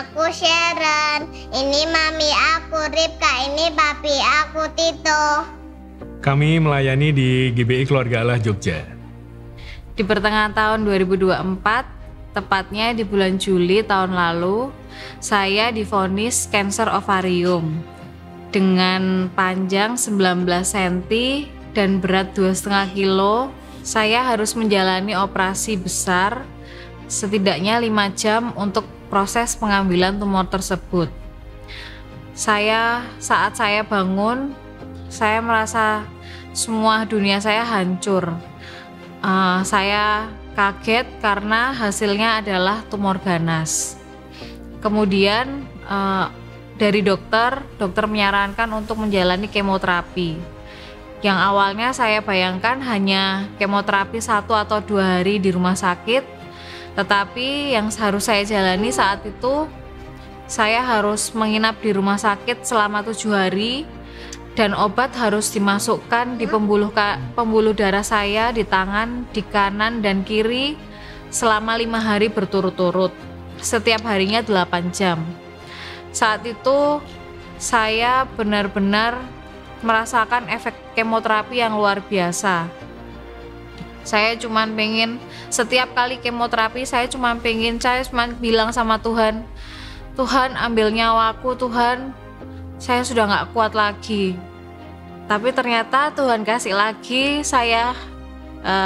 aku Sharon. Ini mami aku Ripka. Ini papi aku Tito. Kami melayani di GBI Keluarga Allah Jogja. Di pertengahan tahun 2024, tepatnya di bulan Juli tahun lalu, saya divonis kanker ovarium dengan panjang 19 cm dan berat 2,5 kilo. Saya harus menjalani operasi besar setidaknya 5 jam untuk proses pengambilan tumor tersebut. Saat saya bangun, saya merasa semua dunia saya hancur. Saya kaget karena hasilnya adalah tumor ganas. Kemudian dari dokter menyarankan untuk menjalani kemoterapi. Yang awalnya saya bayangkan hanya kemoterapi 1 atau 2 hari di rumah sakit, tetapi yang harus saya jalani saat itu, saya harus menginap di rumah sakit selama 7 hari, dan obat harus dimasukkan di pembuluh darah saya di tangan, di kanan dan kiri selama 5 hari berturut-turut, setiap harinya 8 jam. Saat itu saya benar-benar merasakan efek kemoterapi yang luar biasa. Saya cuma pengen, setiap kali kemoterapi saya cuma bilang sama Tuhan, Tuhan ambil nyawaku Tuhan, saya sudah gak kuat lagi. Tapi ternyata Tuhan kasih lagi saya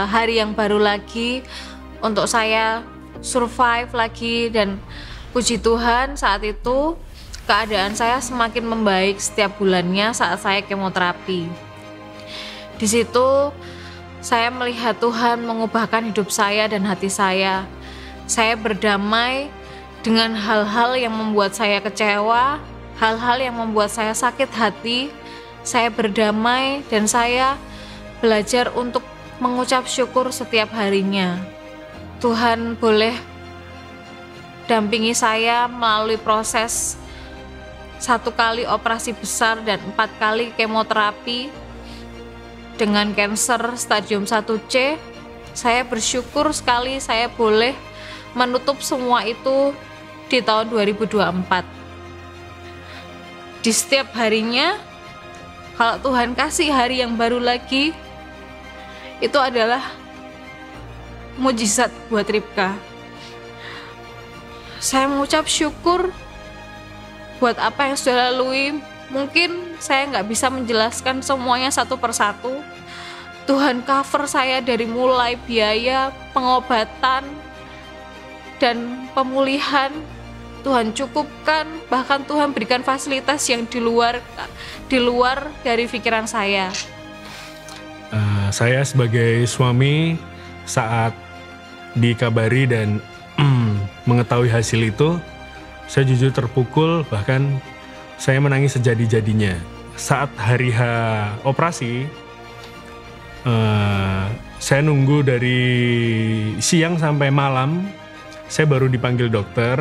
hari yang baru lagi untuk saya survive lagi, dan puji Tuhan saat itu keadaan saya semakin membaik setiap bulannya saat saya kemoterapi. Di situ saya melihat Tuhan mengubahkan hidup saya dan hati saya. Saya berdamai dengan hal-hal yang membuat saya kecewa, hal-hal yang membuat saya sakit hati. Saya berdamai dan saya belajar untuk mengucap syukur setiap harinya. Tuhan boleh dampingi saya melalui proses 1 kali operasi besar dan 4 kali kemoterapi dengan kanker stadium 1C. Saya bersyukur sekali saya boleh menutup semua itu di tahun 2024. Di setiap harinya, kalau Tuhan kasih hari yang baru lagi, itu adalah mujizat buat Ripka. Saya mengucap syukur buat apa yang sudah lalui. Mungkin saya nggak bisa menjelaskan semuanya satu persatu. Tuhan cover saya dari mulai biaya pengobatan dan pemulihan. Tuhan cukupkan, bahkan Tuhan berikan fasilitas yang di luar dari pikiran saya. Saya sebagai suami saat dikabari dan mengetahui hasil itu, saya jujur terpukul, bahkan saya menangis sejadi-jadinya. Saat hari H operasi, saya nunggu dari siang sampai malam, saya baru dipanggil dokter.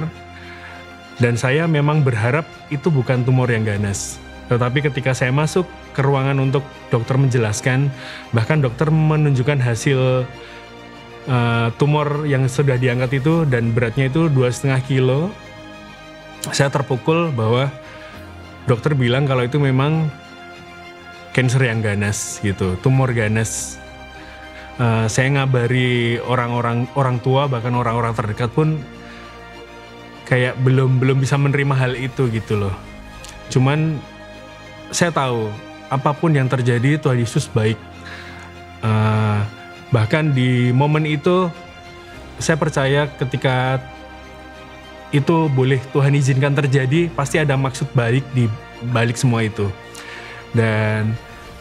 Dan saya memang berharap itu bukan tumor yang ganas. Tetapi ketika saya masuk ke ruangan untuk dokter menjelaskan, bahkan dokter menunjukkan hasil tumor yang sudah diangkat itu dan beratnya itu 2,5 kilo. Saya terpukul bahwa dokter bilang kalau itu memang kanker yang ganas gitu, tumor ganas. Saya ngabari orang tua, bahkan orang-orang terdekat pun kayak belum bisa menerima hal itu gitu loh. Cuman saya tahu apapun yang terjadi Tuhan Yesus baik. Bahkan di momen itu saya percaya ketika itu boleh Tuhan izinkan terjadi, pasti ada maksud baik di balik semua itu. Dan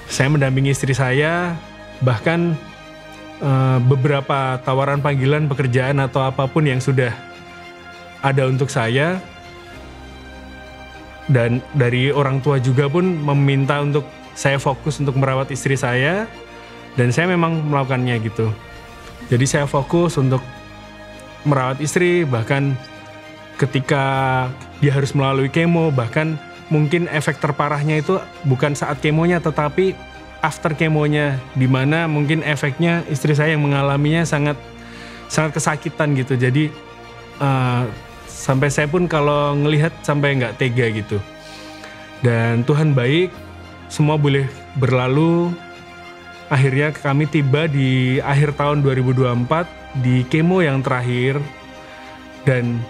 saya mendampingi istri saya, bahkan beberapa tawaran panggilan pekerjaan atau apapun yang sudah ada untuk saya, dan dari orang tua juga pun meminta untuk saya fokus untuk merawat istri saya, dan saya memang melakukannya gitu. Jadi saya fokus untuk merawat istri, bahkan ketika dia harus melalui kemo, bahkan mungkin efek terparahnya itu bukan saat kemonya tetapi after kemonya, dimana mungkin efeknya istri saya yang mengalaminya sangat kesakitan gitu. Jadi Sampai saya pun kalau ngelihat sampai nggak tega gitu. Dan Tuhan baik, semua boleh berlalu. Akhirnya kami tiba di akhir tahun 2024 di kemo yang terakhir. Dan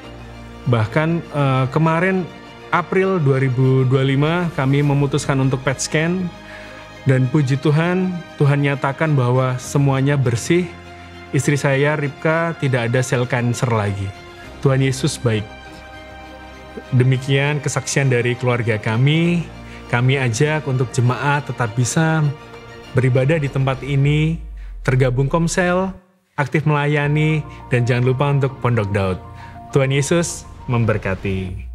bahkan kemarin April 2025 kami memutuskan untuk PET scan. Dan puji Tuhan, Tuhan nyatakan bahwa semuanya bersih. Istri saya, Ripka, tidak ada sel kanker lagi. Tuhan Yesus baik. Demikian kesaksian dari keluarga kami. Kami ajak untuk jemaat tetap bisa beribadah di tempat ini, tergabung Komsel, aktif melayani, dan jangan lupa untuk Pondok Daud. Tuhan Yesus memberkati.